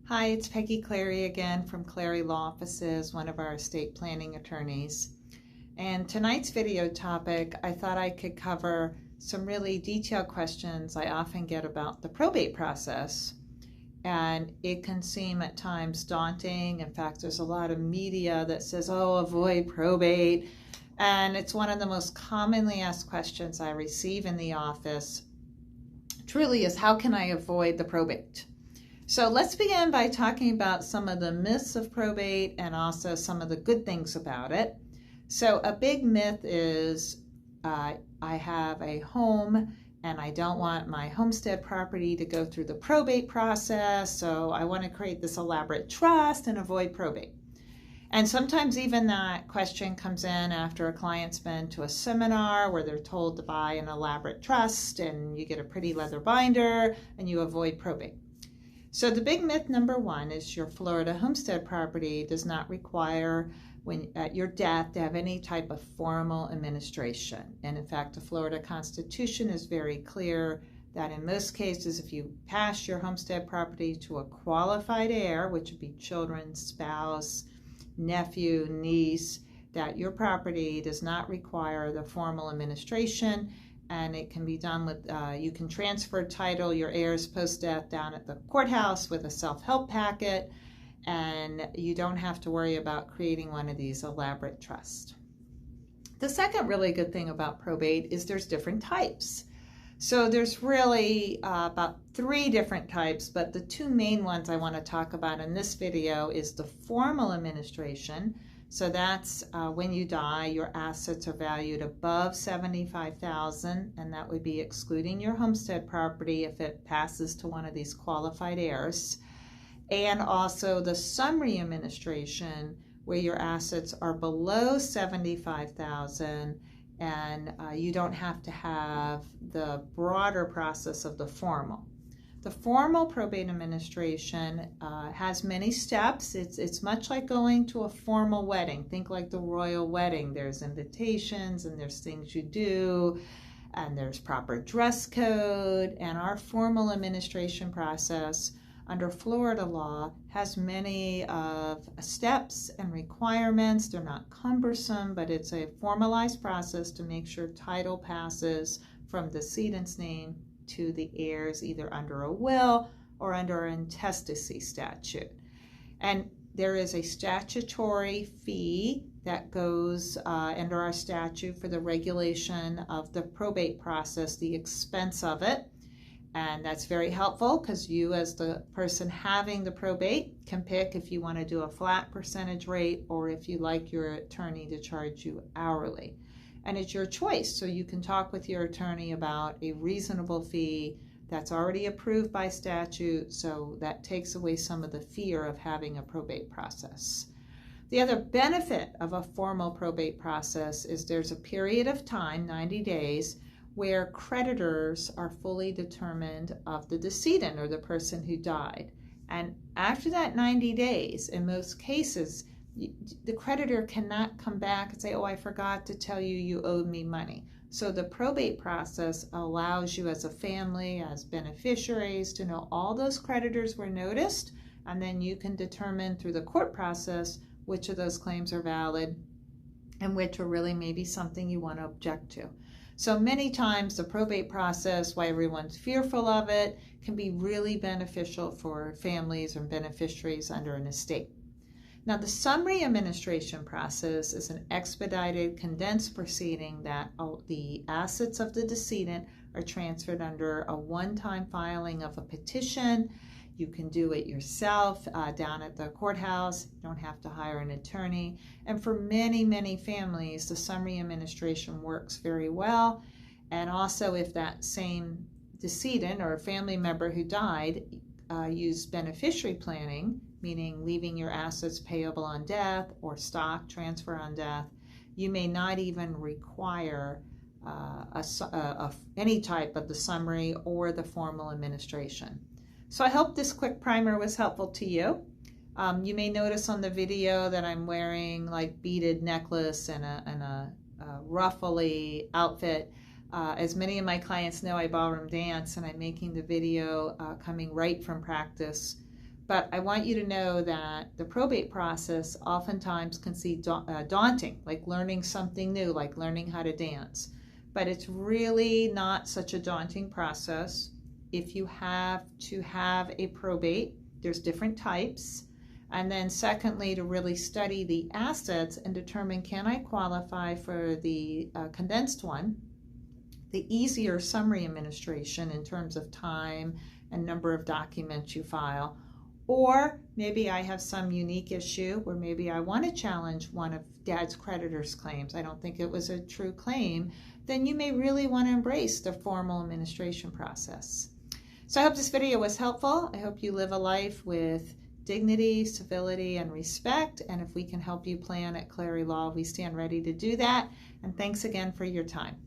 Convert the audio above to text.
Hi, it's Peggy Clary again from Clary Law Offices, one of our estate planning attorneys. And tonight's video topic, I thought I could cover some really detailed questions I often get about the probate process. And it can seem at times daunting. In fact, there's a lot of media that says, oh, avoid probate. And it's one of the most commonly asked questions I receive in the office. Truly is, how can I avoid the probate? So let's begin by talking about some of the myths of probate and also some of the good things about it. So a big myth is I have a home and I don't want my homestead property to go through the probate process, so I want to create this elaborate trust and avoid probate. And sometimes even that question comes in after a client's been to a seminar where they're told to buy an elaborate trust and you get a pretty leather binder and you avoid probate. So the big myth number one is your Florida homestead property does not require, when at your death, to have any type of formal administration. And in fact, the Florida Constitution is very clear that in most cases, if you pass your homestead property to a qualified heir, which would be children, spouse, nephew, niece, that your property does not require the formal administration. And it can be done with, you can transfer title, your heirs post-death down at the courthouse with a self-help packet, and you don't have to worry about creating one of these elaborate trusts. The second really good thing about probate is there's different types. So there's really about 3 different types, but the 2 main ones I want to talk about in this video is the formal administration. So that's when you die, your assets are valued above $75,000, and that would be excluding your homestead property if it passes to one of these qualified heirs. And also the summary administration, where your assets are below $75,000, and you don't have to have the broader process of the formal. The formal probate administration has many steps. It's much like going to a formal wedding. Think like the royal wedding. There's invitations and there's things you do and there's proper dress code. And our formal administration process under Florida law has many of steps and requirements. They're not cumbersome, but it's a formalized process to make sure title passes from the decedent's name to the heirs, either under a will or under an intestacy statute. And there is a statutory fee that goes under our statute for the regulation of the probate process, the expense of it. And that's very helpful because you, as the person having the probate, can pick if you want to do a flat percentage rate or if you like your attorney to charge you hourly. And it's your choice, so you can talk with your attorney about a reasonable fee that's already approved by statute, so that takes away some of the fear of having a probate process. The other benefit of a formal probate process is there's a period of time, 90 days, where creditors are fully determined of the decedent or the person who died. And after that 90 days, in most cases, the creditor cannot come back and say, oh, I forgot to tell you you owed me money. So the probate process allows you as a family, as beneficiaries, to know all those creditors were noticed, and then you can determine through the court process which of those claims are valid and which are really maybe something you want to object to. So many times the probate process, why everyone's fearful of it, can be really beneficial for families and beneficiaries under an estate. Now, the summary administration process is an expedited, condensed proceeding that the assets of the decedent are transferred under a one-time filing of a petition. You can do it yourself down at the courthouse. You don't have to hire an attorney. And for many, many families, the summary administration works very well. And also, if that same decedent or a family member who died used beneficiary planning, meaning leaving your assets payable on death or stock transfer on death, you may not even require any type of the summary or the formal administration. So I hope this quick primer was helpful to you. You may notice on the video that I'm wearing like beaded necklace and a ruffly outfit. As many of my clients know, I ballroom dance, and I'm making the video coming right from practice But I want you to know that the probate process oftentimes can seem daunting, like learning something new, like learning how to dance. But it's really not such a daunting process. If you have to have a probate, there's different types. And then secondly, to really study the assets and determine, can I qualify for the condensed one, the easier summary administration in terms of time and number of documents you file. Or maybe I have some unique issue where maybe I want to challenge one of Dad's creditors' claims. I don't think it was a true claim. Then you may really want to embrace the formal administration process. So I hope this video was helpful. I hope you live a life with dignity, civility, and respect. And if we can help you plan at Clary Law, we stand ready to do that. And thanks again for your time.